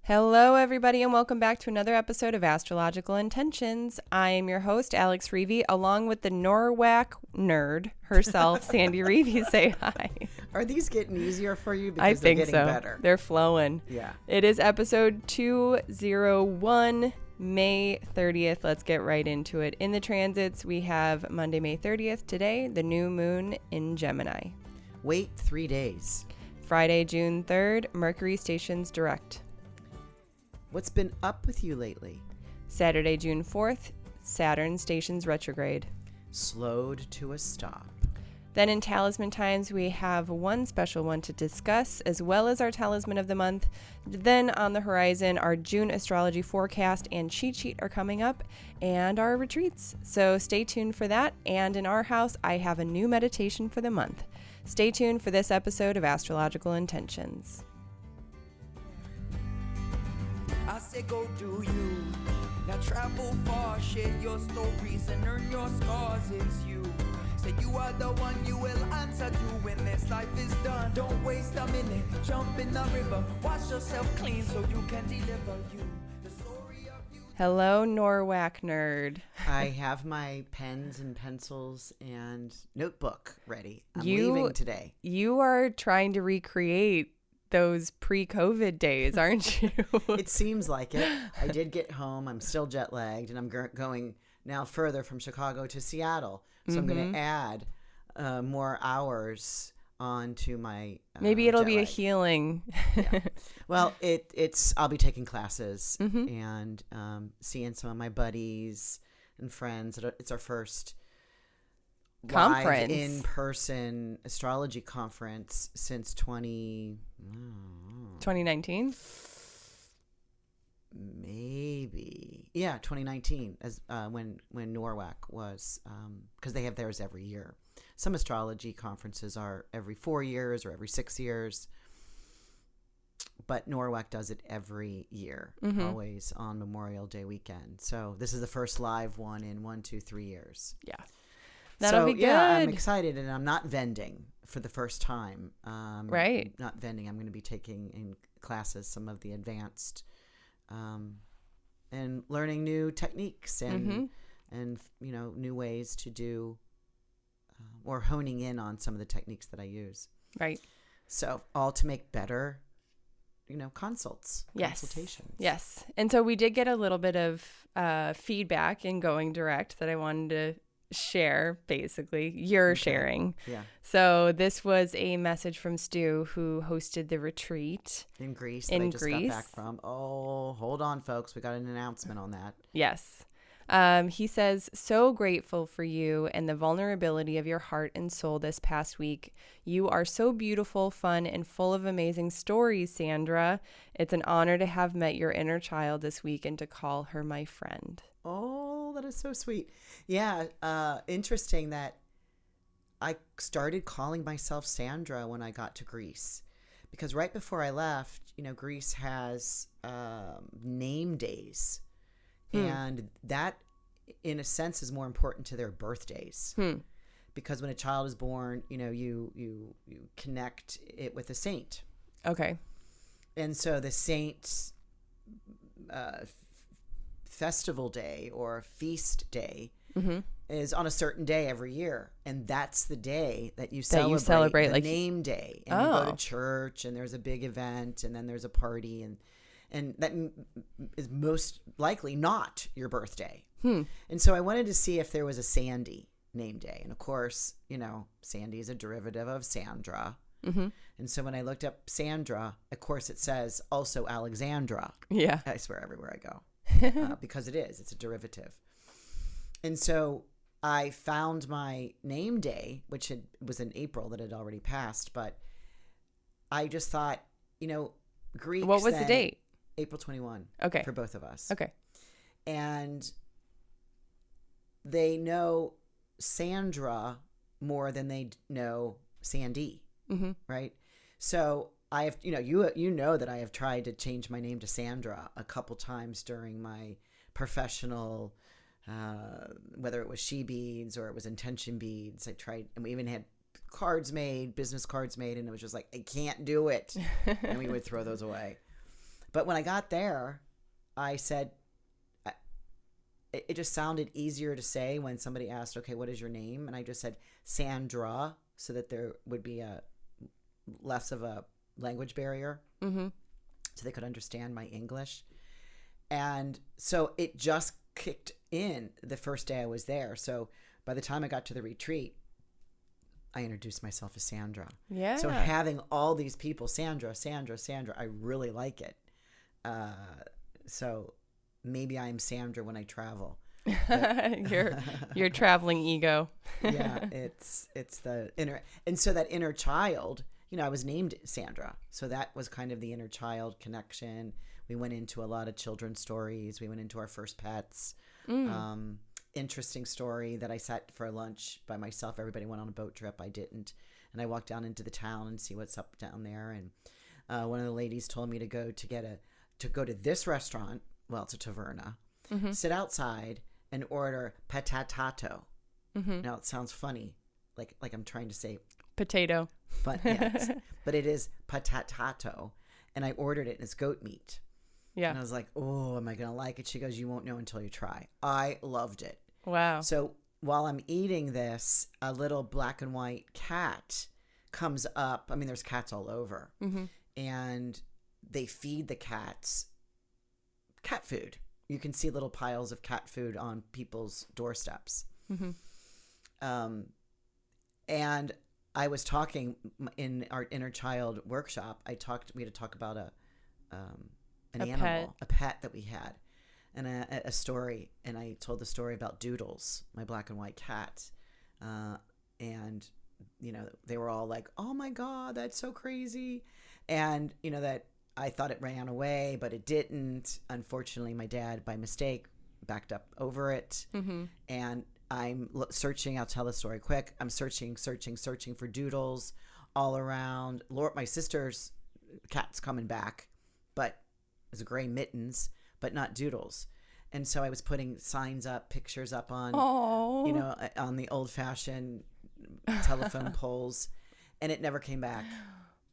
Hello, everybody, and welcome back to another episode of Astrological Intentions. I am your host, Alex Reevy, along with the Norwalk nerd herself, Sandy Reevy. Say hi. Are these getting easier for you? Because I think they're getting so. better. They're flowing. Yeah. It is episode 201, May 30th. Let's get right into it. In the transits, we have Monday, May 30th today, the new moon in Gemini. Wait 3 days. Friday, June 3rd, Mercury stations direct. What's been up with you lately? Saturday, June 4th, Saturn stations retrograde. Slowed to a stop. Then in Talisman Times, we have one special one to discuss, as well as our Talisman of the Month. Then on the horizon, our June astrology forecast and cheat sheet are coming up, and our retreats. So stay tuned for that. And in our house, I have a new meditation for the month. Stay tuned for this episode of Astrological Intentions. I say go do you. Now travel far, share your stories and earn your scars. It's you. Say you are the one you will answer to when this life is done. Don't waste a minute, jump in the river. Wash yourself clean so you can deliver you. The story of you. Hello, Norwalk nerd. I have my pens and pencils and notebook ready. I'm You- leaving today. You are trying to recreate those pre-COVID days, aren't you? It seems like it. I did get home. I'm still jet lagged, and I'm going now further from Chicago to Seattle. So I'm going to add more hours onto my Maybe it'll jet be a lag. healing. Yeah. Well, it's I'll be taking classes and seeing some of my buddies and friends. It's our first Conference. live in-person astrology conference since 2019? maybe 2019 as when Norwalk was because they have theirs every year. Some astrology conferences are every 4 years or every 6 years. But Norwalk does it every year, always on Memorial Day weekend. So this is the first live one in 1, 2, 3 years. Yeah. That'll be good. Yeah, I'm excited, and I'm not vending for the first time. Right. Not vending. I'm going to be taking in classes some of the advanced and learning new techniques and new ways to do or honing in on some of the techniques that I use. Right. So all to make better consultations. Yes. And so we did get a little bit of feedback in going direct that I wanted to share, basically. You're sharing. Yeah. So this was a message from Stu, who hosted the retreat. In Greece. In that I just Greece. got back from. Oh, hold on, folks. We got an announcement on that. Yes. He says, so grateful for you and the vulnerability of your heart and soul this past week. You are so beautiful, fun, and full of amazing stories, Sandra. It's an honor to have met your inner child this week and to call her my friend. Oh, that is so sweet. Yeah. Interesting that I started calling myself Sandra when I got to Greece. Because right before I left, Greece has name days. And that, in a sense, is more important to their birthdays. Because when a child is born, you connect it with a saint. Okay. And so the saint's festival day or feast day is on a certain day every year. And that's the day that you celebrate the like name day. And you go to church, and there's a big event, and then there's a party, and that is most likely not your birthday. And so I wanted to see if there was a Sandy name day. And of course, Sandy is a derivative of Sandra. And so when I looked up Sandra, of course it says also Alexandra. Yeah. I swear everywhere I go. Because it's a derivative. And so I found my name day, which was in April that had already passed. But I just thought, Greeks. What was the date? April 21. Okay. For both of us. Okay. And they know Sandra more than they know Sandy. Right? So I have, you know that I have tried to change my name to Sandra a couple times during my professional, whether it was she beads or it was intention beads. I tried, and we even had business cards made, and it was just like, I can't do it. And we would throw those away. But when I got there, I said, it just sounded easier to say when somebody asked, okay, what is your name? And I just said Sandra, so that there would be less of a language barrier, so they could understand my English. And so it just kicked in the first day I was there. So by the time I got to the retreat, I introduced myself as Sandra. Yeah. So having all these people, Sandra, I really like it. So maybe I'm Sandra when I travel. your traveling ego. Yeah, it's the inner, and so that inner child, I was named Sandra. So that was kind of the inner child connection. We went into a lot of children's stories. We went into our first pets. Interesting story that I sat for lunch by myself. Everybody went on a boat trip. I didn't. And I walked down into the town and see what's up down there. And one of the ladies told me to go to this restaurant. Well, it's a taverna. Sit outside and order patatato. Now it sounds funny, like I'm trying to say potato. But yes, but it is patatato. And I ordered it, and it's goat meat. Yeah. And I was like, oh, am I going to like it? She goes, you won't know until you try. I loved it. Wow. So while I'm eating this, a little black and white cat comes up. I mean, there's cats all over. And they feed the cats cat food. You can see little piles of cat food on people's doorsteps. And I was talking in our inner child workshop. We had to talk about an animal, a pet that we had, and a story. And I told the story about Doodles, my black and white cat. And, they were all like, oh my God, that's so crazy. And, that I thought it ran away, but it didn't. Unfortunately, my dad, by mistake, backed up over it. And I'm searching. I'll tell the story quick. I'm searching for Doodles all around. My sister's cat's coming back, but it's gray mittens, but not Doodles. And so I was putting signs up, pictures up on, on the old-fashioned telephone poles, and it never came back.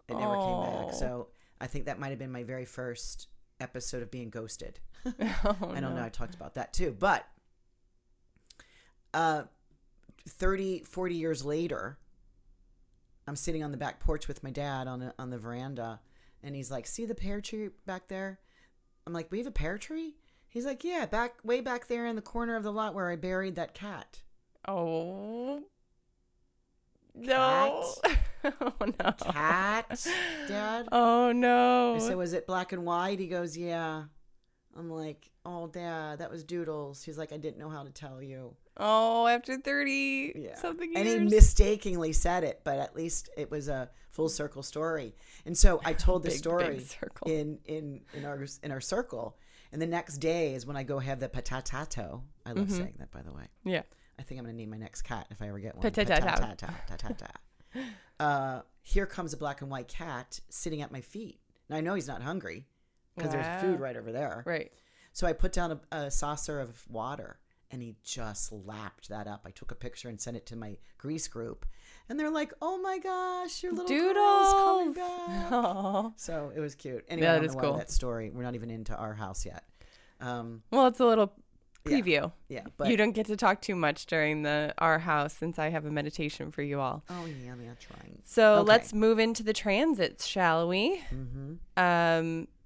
It never came back. So I think that might have been my very first episode of being ghosted. I don't know. I talked about that too. But 30, 40 years later, I'm sitting on the back porch with my dad on the veranda, and he's like, see the pear tree back there? I'm like, we have a pear tree? He's like, yeah, way back there in the corner of the lot where I buried that cat. Oh. No. Oh, no. Cat, Dad? Oh, no. I said, was it black and white? He goes, yeah. I'm like, oh, Dad, that was Doodles. He's like, I didn't know how to tell you. Oh, after 30 something years. And he mistakenly said it, but at least it was a full circle story. And so I told the story in our circle. And the next day is when I go have the patatato. I love saying that, by the way. Yeah. I think I'm going to name my next cat if I ever get one. Patatato. Here comes a black and white cat sitting at my feet. Now I know he's not hungry because there's food right over there. Right. So I put down a saucer of water, and he just lapped that up. I took a picture and sent it to my Greece group, and they're like, "Oh my gosh, your little girl's coming back!" Aww. So it was cute. Anyway, that I don't is know cool. why that story. We're not even into our house yet. Well, it's a little preview. Yeah, but you don't get to talk too much during our house since I have a meditation for you all. Oh yeah, that's right. So let's move into the transits, shall we?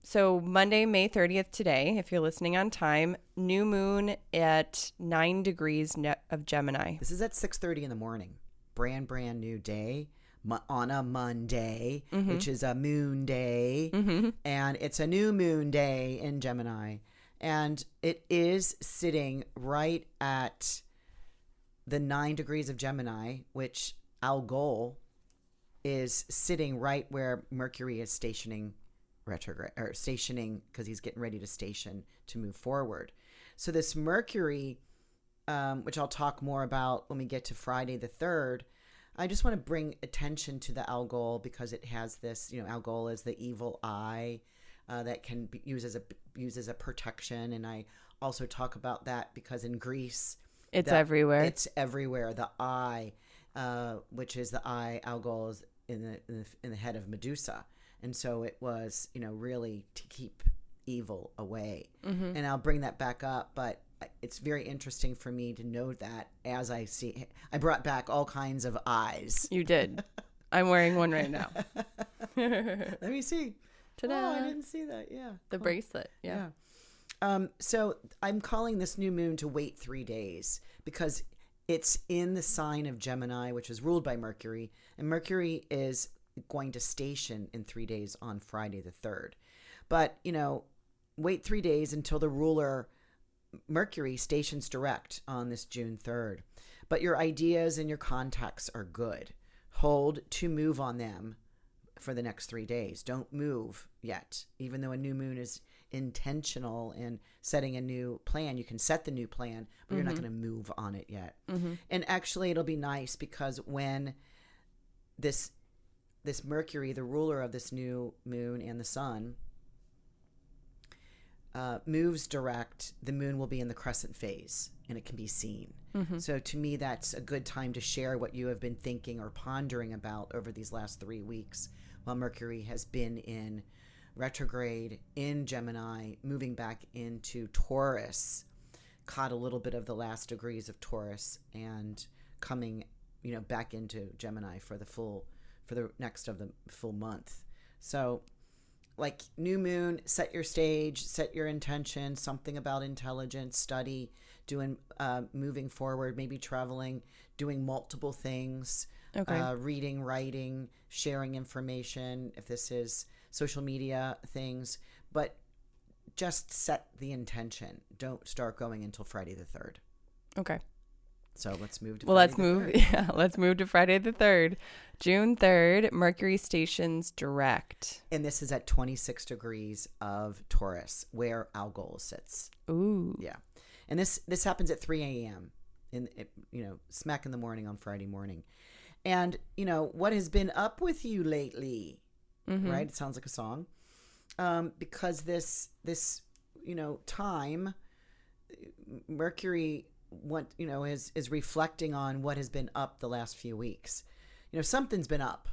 So Monday, May 30th today, if you're listening on time, new moon at 9 degrees of Gemini. This is at 6:30 in the morning. Brand new day on a Monday, which is a moon day, and it's a new moon day in Gemini. And it is sitting right at the 9 degrees of Gemini, which our goal is sitting right where Mercury is stationing retrograde, or stationing because he's getting ready to station to move forward. So this Mercury, which I'll talk more about when we get to Friday the 3rd, I just want to bring attention to the Algol because it has this, Algol is the evil eye that can be used as a protection. And I also talk about that because in Greece, it's everywhere. It's everywhere. The eye, which is the eye, Algol is in the head of Medusa. And so it was, really to keep evil away. And I'll bring that back up, but it's very interesting for me to note that as I see, I brought back all kinds of eyes. You did. I'm wearing one right now. Let me see. Ta-da. Oh, I didn't see that. Yeah. The bracelet. Yeah. So I'm calling this new moon to wait 3 days because it's in the sign of Gemini, which is ruled by Mercury. And Mercury is going to station in 3 days on Friday the 3rd. But, wait 3 days until the ruler Mercury stations direct on this June 3rd. But your ideas and your contacts are good. Hold to move on them for the next 3 days. Don't move yet. Even though a new moon is intentional in setting a new plan, you can set the new plan, but you're not going to move on it yet. And actually, it'll be nice because when this Mercury, the ruler of this new moon and the sun, moves direct, the moon will be in the crescent phase and it can be seen. So to me, that's a good time to share what you have been thinking or pondering about over these last 3 weeks while Mercury has been in retrograde in Gemini, moving back into Taurus, caught a little bit of the last degrees of Taurus and coming, back into Gemini for the next of the full month. So like new moon, set your stage, set your intention, something about intelligence, study, doing, moving forward, maybe traveling, doing multiple things, reading, writing, sharing information, if this is social media things, but just set the intention. Don't start going until Friday the 3rd. Okay. So let's move to let's move to Friday the 3rd. June 3rd, Mercury stations direct. And this is at 26 degrees of Taurus, where Algol sits. Ooh. Yeah. And this happens at 3 a.m. Smack in the morning on Friday morning. And, what has been up with you lately? Right? It sounds like a song. Because this time, Mercury is reflecting on what has been up the last few weeks. Something's been up.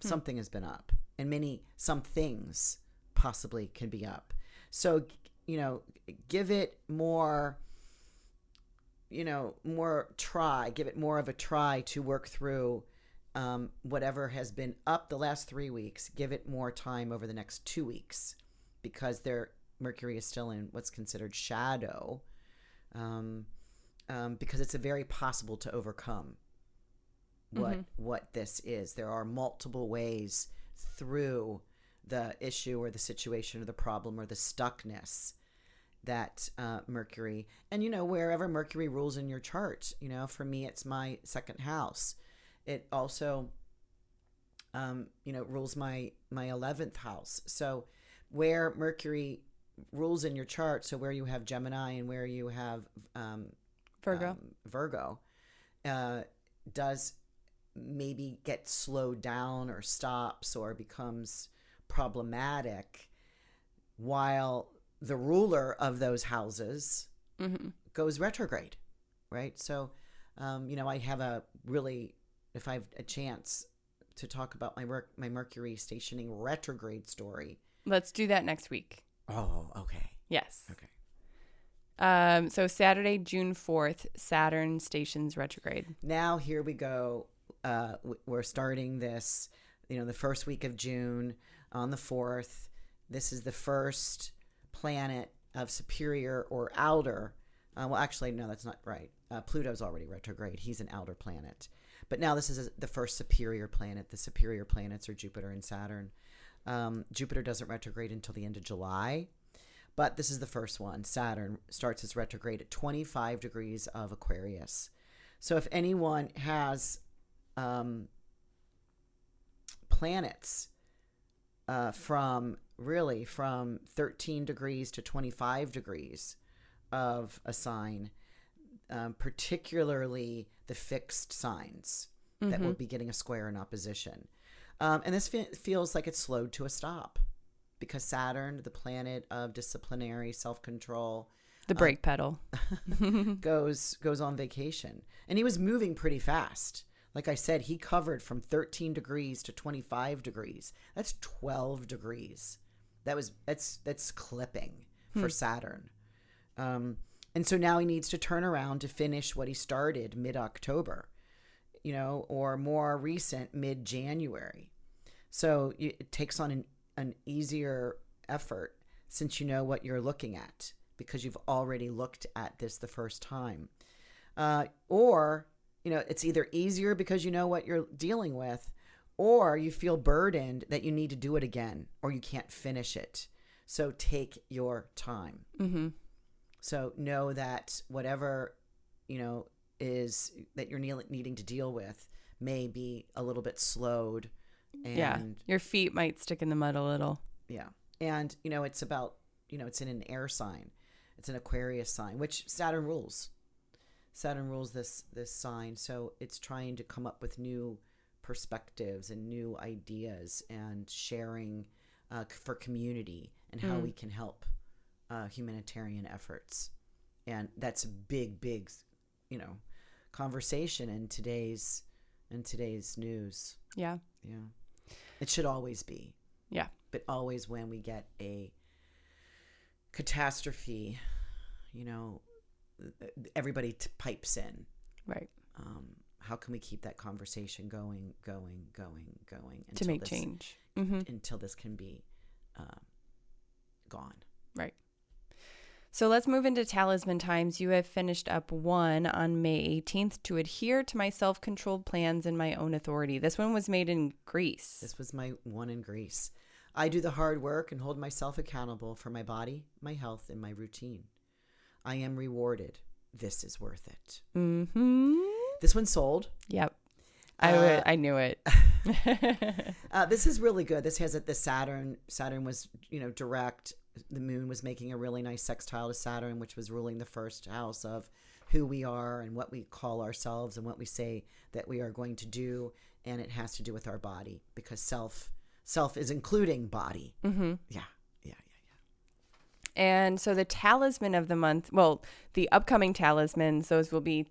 Something has been up. And some things possibly can be up. So, give it more, give it more of a try to work through whatever has been up the last 3 weeks. Give it more time over the next 2 weeks because Mercury is still in what's considered shadow, because it's a very possible to overcome what this is. There are multiple ways through the issue or the situation or the problem or the stuckness that Mercury, and wherever Mercury rules in your chart, for me it's my second house. It also rules my 11th house. So where Mercury rules in your chart, so where you have Gemini and where you have Virgo, does maybe get slowed down or stops or becomes problematic, while the ruler of those houses goes retrograde, right? So, I have if I have a chance to talk about my Mercury stationing retrograde story. Let's do that next week. Oh, okay. Yes. Okay. So Saturday, June 4th, Saturn stations retrograde. Now here we go. We're starting this, the first week of June on the 4th. This is the first planet of superior or outer. Well, actually, no, that's not right. Pluto's already retrograde. He's an outer planet. But now this is the first superior planet. The superior planets are Jupiter and Saturn. Jupiter doesn't retrograde until the end of July. But this is the first one. Saturn starts its retrograde at 25 degrees of Aquarius. So if anyone has planets from 13 degrees to 25 degrees of a sign, particularly the fixed signs that will be getting a square in opposition. And this feels like it's slowed to a stop because Saturn, the planet of disciplinary self-control, the brake pedal, goes on vacation. And he was moving pretty fast. Like I said, he covered from 13 degrees to 25 degrees. That's 12 degrees That's clipping for Saturn. And so now he needs to turn around to finish what he started mid-October, or more recent mid-January. So it takes on an easier effort since you know what you're looking at, because you've already looked at this the first time. Or it's either easier because you know what you're dealing with, or you feel burdened that you need to do it again, or you can't finish it. So take your time. Mm-hmm. So know that whatever, is that you're needing to deal with may be a little bit slowed. And your feet might stick in the mud a little. Yeah. And, it's about, it's in an air sign. It's an Aquarius sign, which Saturn rules. Saturn rules this sign. So it's trying to come up with new perspectives and new ideas and sharing for community and how we can help humanitarian efforts. And that's a big, conversation in today's news. Yeah. Yeah. It should always be. Yeah. But always when we get a catastrophe, everybody pipes in. Right. How can we keep that conversation going to make change until this can be gone. Right. So let's move into Talisman Times. You have finished up one on May 18th, to adhere to my self-controlled plans and my own authority. This one was made in Greece. This was my one in Greece. I do the hard work and hold myself accountable for my body, my health, and my routine. I am rewarded. This is worth it. Mm-hmm. This one sold. Yep. I knew it. This is really good. This has the Saturn. Saturn was, direct. The moon was making a really nice sextile to Saturn, which was ruling the first house of who we are and what we call ourselves and what we say that we are going to do. And it has to do with our body, because self is including body. Mm-hmm. Yeah. And so the talisman of the month, well, the upcoming talismans, those will be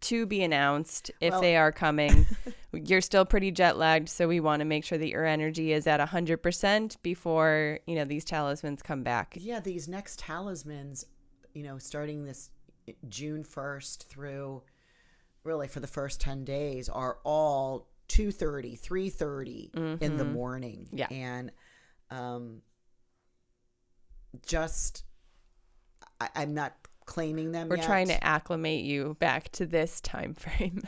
to be announced if they are coming. You're still pretty jet lagged, so we want to make sure that your energy is at 100% before, these talismans come back. Yeah, these next talismans, starting this June 1st through really for the first 10 days are all 2:30, 3:30 in the morning. Yeah. And I'm not claiming them We're yet. trying to acclimate you back to this time frame.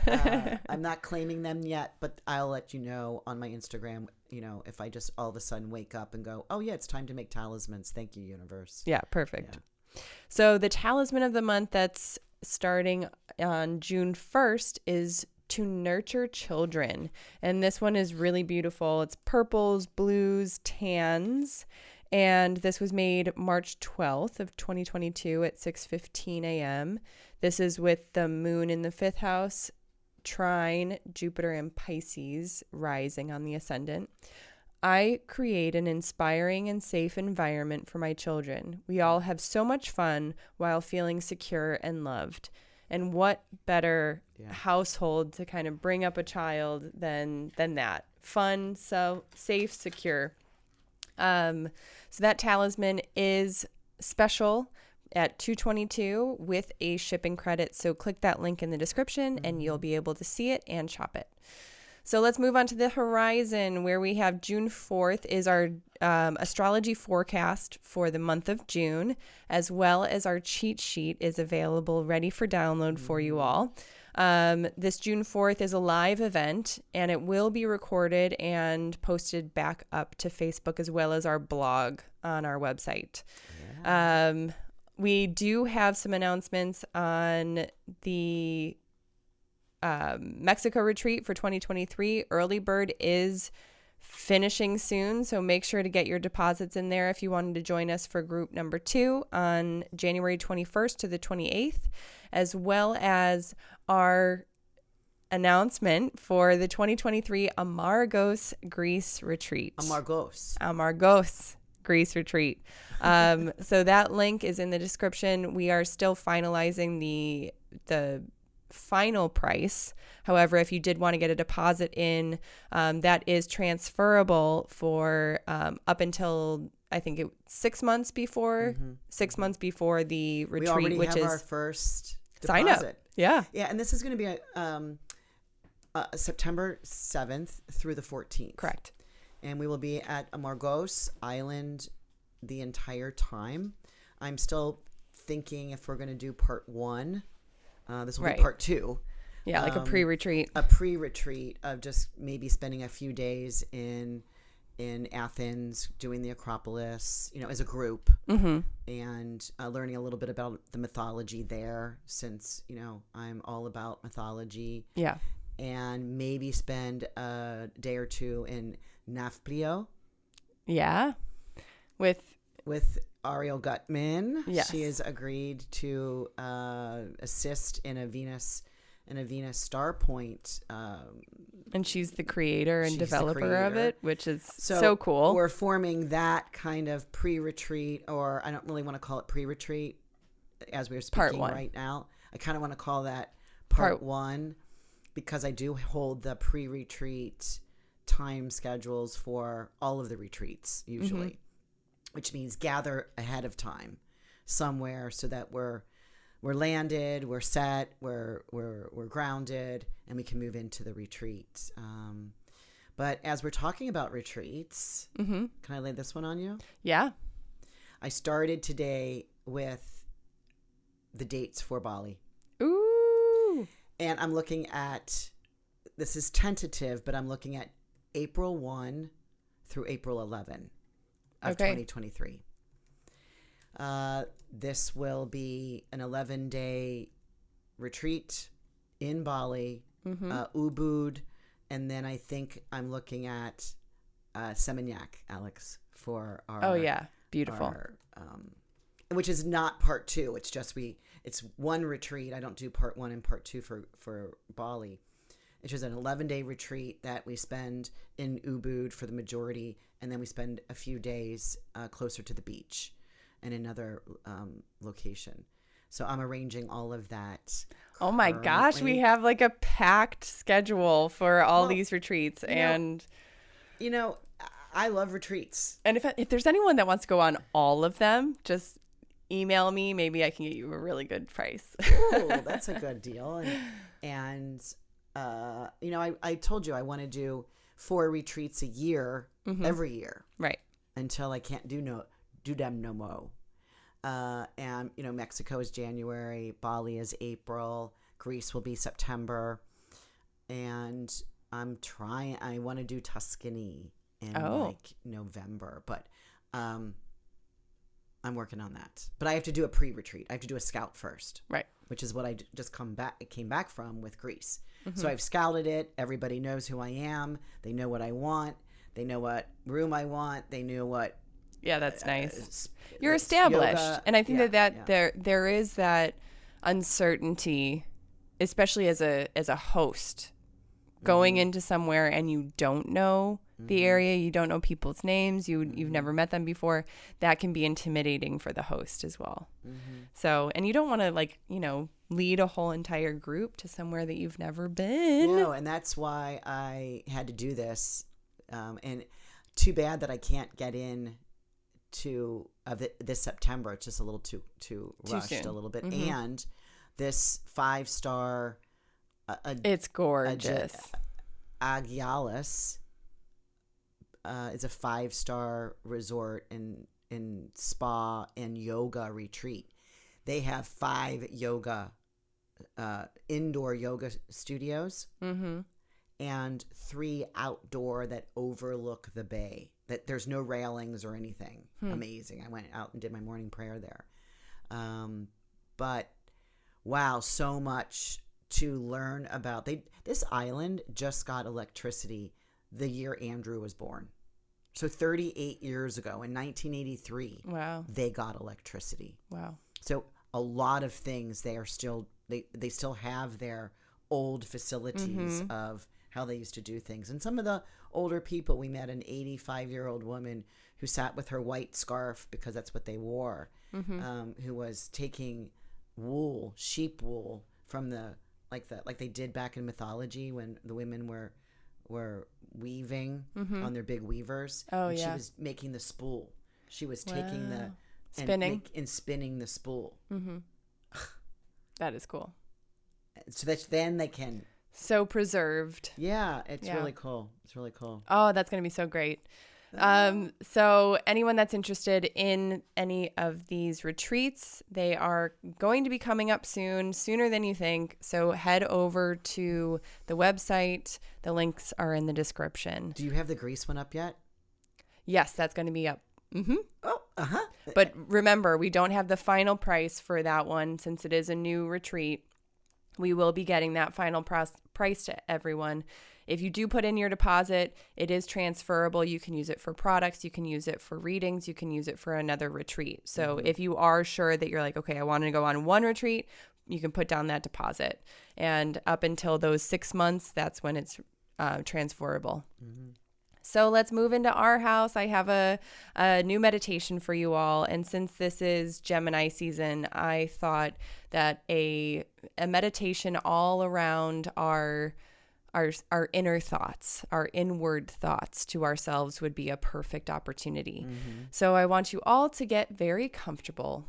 I'm not claiming them yet, but I'll let you know on my Instagram, if I just all of a sudden wake up and go, oh yeah, it's time to make talismans. Thank you, universe. Yeah, perfect. Yeah. So the talisman of the month that's starting on June 1st is to nurture children. And this one is really beautiful. It's purples, blues, tans. And this was made March 12th of 2022 at 6:15 a.m. This is with the moon in the 5th house, trine Jupiter and Pisces rising on the ascendant. I create an inspiring and safe environment for my children. We all have so much fun while feeling secure and loved. And what better household to kind of bring up a child than that? Fun, so safe, secure. So that talisman is special at $222 with a shipping credit. So click that link in the description and you'll be able to see it and shop it. So let's move on to the horizon, where we have June 4th is our astrology forecast for the month of June, as well as our cheat sheet is available ready for download for you all. This June 4th is a live event, and it will be recorded and posted back up to Facebook as well as our blog on our website. Yeah. We do have some announcements on the Mexico retreat for 2023. Early bird is finishing soon, so make sure to get your deposits in there if you wanted to join us for group number 2 on January 21st to the 28th, as well as our announcement for the 2023 Amargos Greece retreat. Amargos Greece retreat. So that link is in the description. We are still finalizing the final price. However, if you did want to get a deposit in, that is transferable for up until I think 6 months before 6 months before the retreat, we already which have is our first sign deposit. up. Yeah. Yeah, and this is going to be September 7th through the 14th. Correct. And we will be at Amargos Island the entire time. I'm still thinking if we're going to do part 1. This will be part 2. Yeah, like a pre-retreat. A pre-retreat of just maybe spending a few days in Athens doing the Acropolis, as a group, and learning a little bit about the mythology there, since I'm all about mythology. Yeah, and maybe spend a day or two in Nafplio. Yeah, with Ariel Gutman. Yes. She has agreed to assist in a Venus star point. And she's the creator and developer of it, which is so cool. We're forming that kind of pre-retreat, or I don't really want to call it pre-retreat as we're speaking right now. I kind of want to call that part 1, because I do hold the pre-retreat time schedules for all of the retreats usually, which means gather ahead of time somewhere so that we're landed, we're set, we're grounded, and we can move into the retreat. But as we're talking about retreats, can I lay this one on you? Yeah. I started today with the dates for Bali. Ooh. And I'm looking at, this is tentative, but I'm looking at April 1 through April 11 of 2023. This will be an 11-day retreat in Bali, Ubud, and then I think I'm looking at Seminyak, Alex, for our... Oh, yeah. Beautiful. Which is not part 2. It's just it's one retreat. I don't do part 1 and part 2 for Bali. It's just an 11-day retreat that we spend in Ubud for the majority, and then we spend a few days closer to the beach in another location. So I'm arranging all of that. Oh my gosh, we have like a packed schedule for all these retreats. I love retreats. And if there's anyone that wants to go on all of them, just email me. Maybe I can get you a really good price. Ooh, that's a good deal. And I told you I want to do 4 retreats a year, every year. Right. Until I can't do them no more. And Mexico is January, Bali is April, Greece will be September, and I want to do Tuscany in November, but I'm working on that. But I have to do a pre-retreat. I have to do a scout first, right? Which is what I just came back from with Greece. So I've scouted it. Everybody knows who I am. They know what I want. They know what room I want. They knew what. Yeah, that's nice. You're established. Yoga. And I think that there is that uncertainty, especially as a host, going into somewhere and you don't know the area, you don't know people's names, you've never met them before. That can be intimidating for the host as well. So, and you don't want to lead a whole entire group to somewhere that you've never been. No, and that's why I had to do this. And too bad that I can't get in to this September. It's just a little too rushed soon. A little bit. And this 5-star it's gorgeous Agialis is a 5-star resort in spa and yoga retreat. They have 5 indoor yoga studios and 3 outdoor that overlook the bay. That there's no railings or anything. Amazing. I went out and did my morning prayer there. But wow, so much to learn about. This island just got electricity the year Andrew was born. So 38 years ago in 1983, they got electricity. Wow. So a lot of things they still have their old facilities of how they used to do things. And some of the older people, we met an 85-year-old woman who sat with her white scarf because that's what they wore, who was taking sheep wool from the like they did back in mythology when the women were weaving on their big weavers. Oh, and yeah. She was making the spool. She was taking the spinning and spinning the spool. That is cool. So that then they can. So preserved. Yeah, it's really cool. It's really cool. Oh, that's going to be so great. So anyone that's interested in any of these retreats, they are going to be coming up soon, sooner than you think. So head over to the website. The links are in the description. Do you have the Greece one up yet? Yes, that's going to be up. Oh, But remember, we don't have the final price for that one since it is a new retreat. We will be getting that final price to everyone. If you do put in your deposit, it is transferable. You can use it for products. You can use it for readings. You can use it for another retreat. So if you are sure that you're like, okay, I want to go on one retreat, you can put down that deposit. And up until those 6 months, that's when it's transferable. So let's move into our house. I have a new meditation for you all. And since this is Gemini season, I thought that a meditation all around our inner thoughts, our inward thoughts to ourselves would be a perfect opportunity. So I want you all to get very comfortable.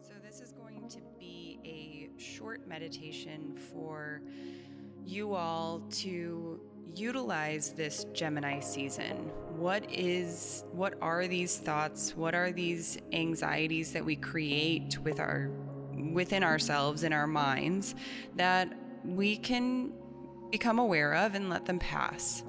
So this is going to be a short meditation for you all to utilize this Gemini season. What are these thoughts? What are these anxieties that we create within ourselves, in our minds, that we can become aware of and let them pass?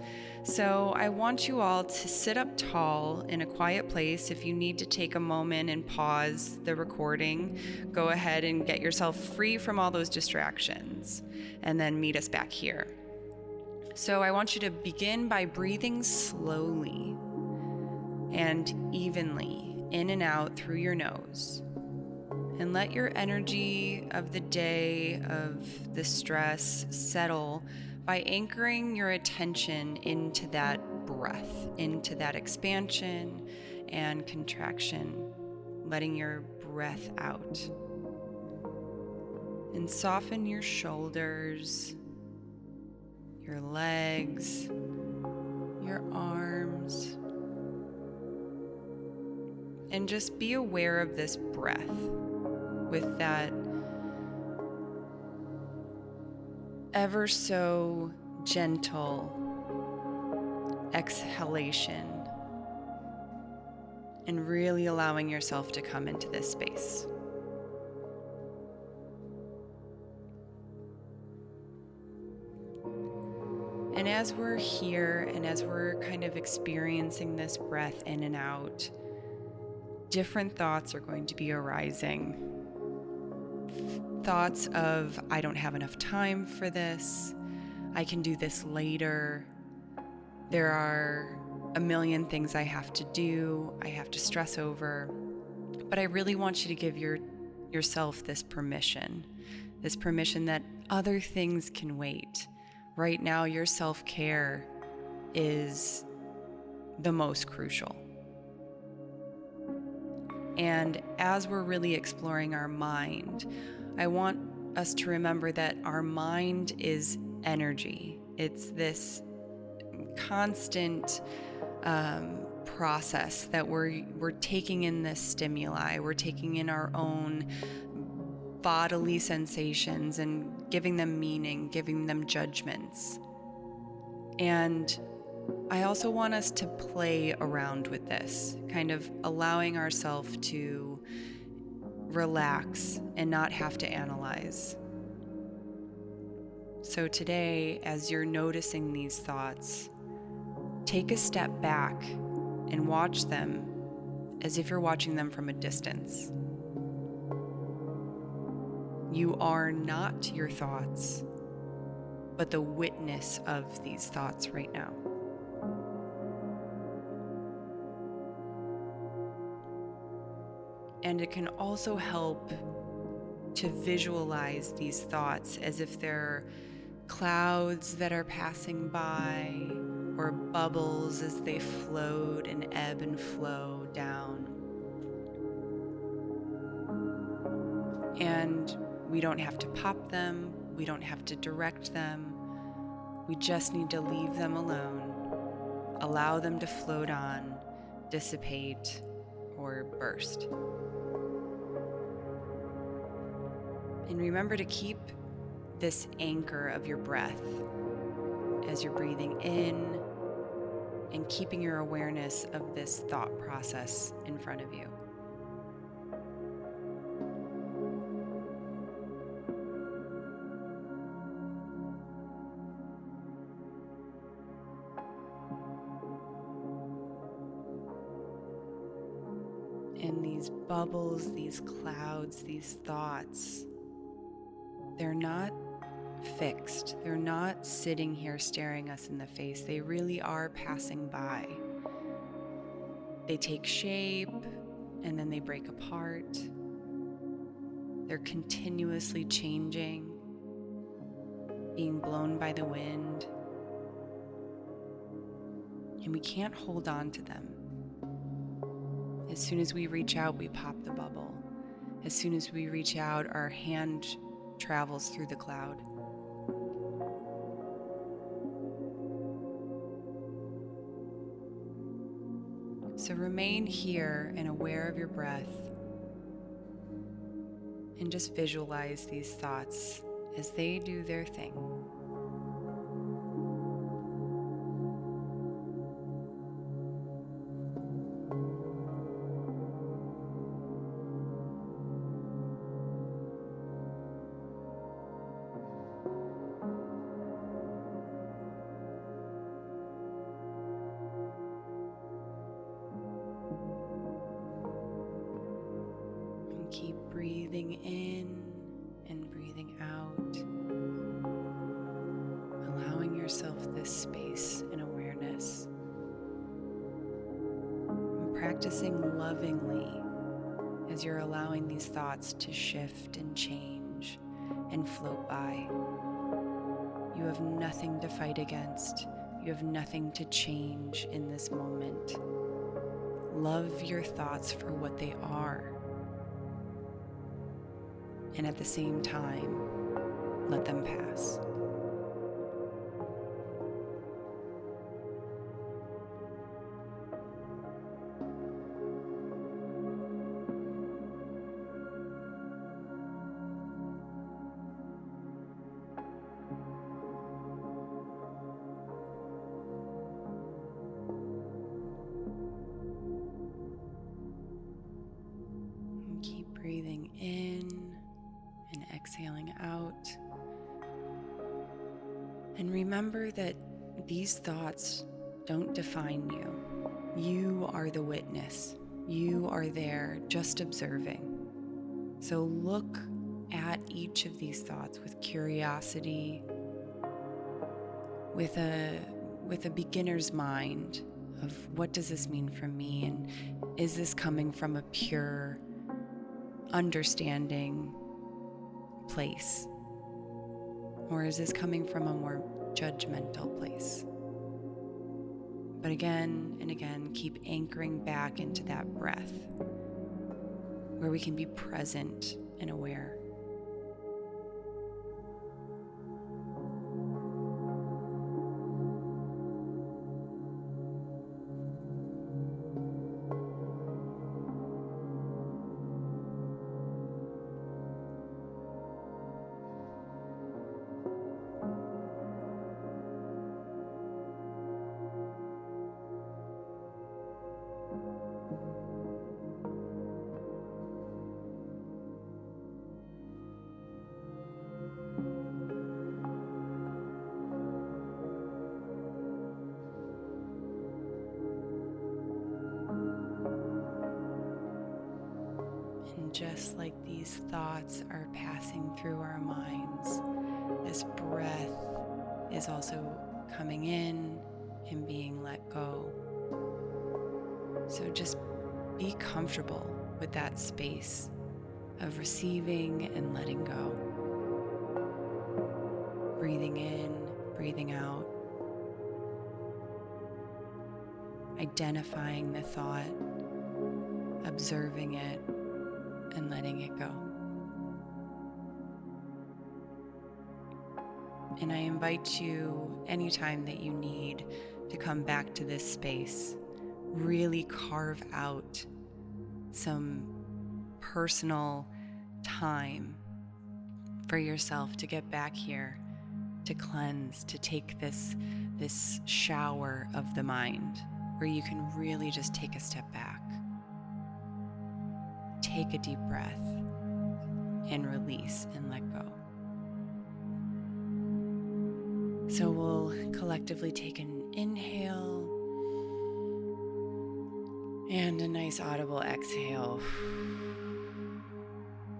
So I want you all to sit up tall in a quiet place. If you need to take a moment and pause the recording, go ahead and get yourself free from all those distractions, and then meet us back here. So I want you to begin by breathing slowly and evenly in and out through your nose. And let your energy of the day, of the stress, settle by anchoring your attention into that breath, into that expansion and contraction, letting your breath out. And soften your shoulders, your legs, your arms, and just be aware of this breath with that ever so gentle exhalation, and really allowing yourself to come into this space. And as we're here and as we're kind of experiencing this breath in and out, different thoughts are going to be arising. Thoughts of, I don't have enough time for this. I can do this later. There are a million things I have to do. I have to stress over. But I really want you to give yourself this permission that other things can wait. Right now, your self-care is the most crucial. And as we're really exploring our mind, I want us to remember that our mind is energy. It's this constant process that we're taking in this stimuli. We're taking in our own bodily sensations and giving them meaning, giving them judgments. And I also want us to play around with this, kind of allowing ourselves to relax and not have to analyze. So today, as you're noticing these thoughts, take a step back and watch them as if you're watching them from a distance. You are not your thoughts, but the witness of these thoughts right now. And it can also help to visualize these thoughts as if they're clouds that are passing by, or bubbles as they float and ebb and flow down. And we don't have to pop them, we don't have to direct them, we just need to leave them alone, allow them to float on, dissipate, or burst. And remember to keep this anchor of your breath as you're breathing in and keeping your awareness of this thought process in front of you. And these bubbles, these clouds, these thoughts, they're not fixed. They're not sitting here staring us in the face. They really are passing by. They take shape and then they break apart. They're continuously changing, being blown by the wind. And we can't hold on to them. As soon as we reach out, we pop the bubble. As soon as we reach out, our hand travels through the cloud. So remain here and aware of your breath, and just visualize these thoughts as they do their thing. Keep breathing in and breathing out, allowing yourself this space and awareness. And practicing lovingly as you're allowing these thoughts to shift and change and float by. You have nothing to fight against. You have nothing to change in this moment. Love your thoughts for what they are. And at the same time, let them pass. And keep breathing in and exhaling out. And remember that these thoughts don't define you. You are the witness. You are there just observing. So look at each of these thoughts with curiosity, with a beginner's mind of what does this mean for me, and is this coming from a pure understanding place? Or is this coming from a more judgmental place? But again and again, keep anchoring back into that breath where we can be present and aware. Just like these thoughts are passing through our minds, this breath is also coming in and being let go. So just be comfortable with that space of receiving and letting go. Breathing in, breathing out. identifying the thought, observing it, and letting it go. And I invite you anytime that you need to come back to this space, really carve out some personal time for yourself to get back here, to cleanse, to take this shower of the mind, where you can really just take a step back, take a deep breath, and release and let go. So we'll collectively take an inhale and a nice audible exhale.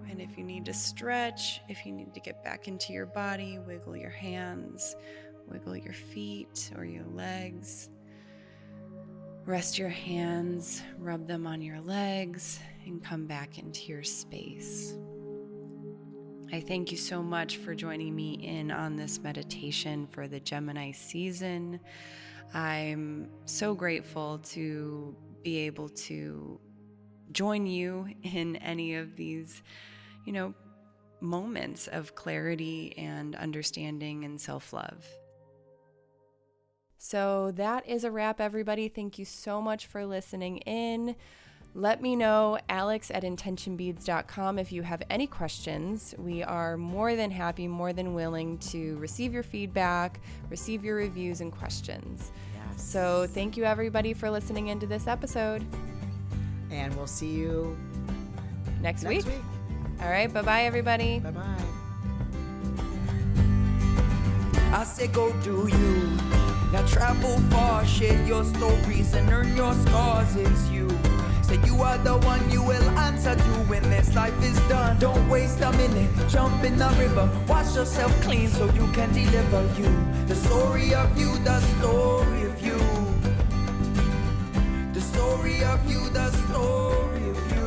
And if you need to stretch, if you need to get back into your body, wiggle your hands, wiggle your feet or your legs. Rest your hands, rub them on your legs, and come back into your space. I thank you so much for joining me in on this meditation for the Gemini season. I'm so grateful to be able to join you in any of these, moments of clarity and understanding and self-love. So that is a wrap, everybody. Thank you so much for listening in. Let me know, alex@intentionbeads.com, if you have any questions. We are more than happy, more than willing to receive your feedback, receive your reviews and questions. Yes. So thank you, everybody, for listening into this episode. And we'll see you Next week. All right, bye-bye, everybody. Bye-bye. I say go do you. Now travel far, share your stories and earn your scars. It's you. Say you are the one you will answer to when this life is done. Don't waste a minute, jump in the river. Wash yourself clean so you can deliver you. The story of you, the story of you. The story of you, the story of you.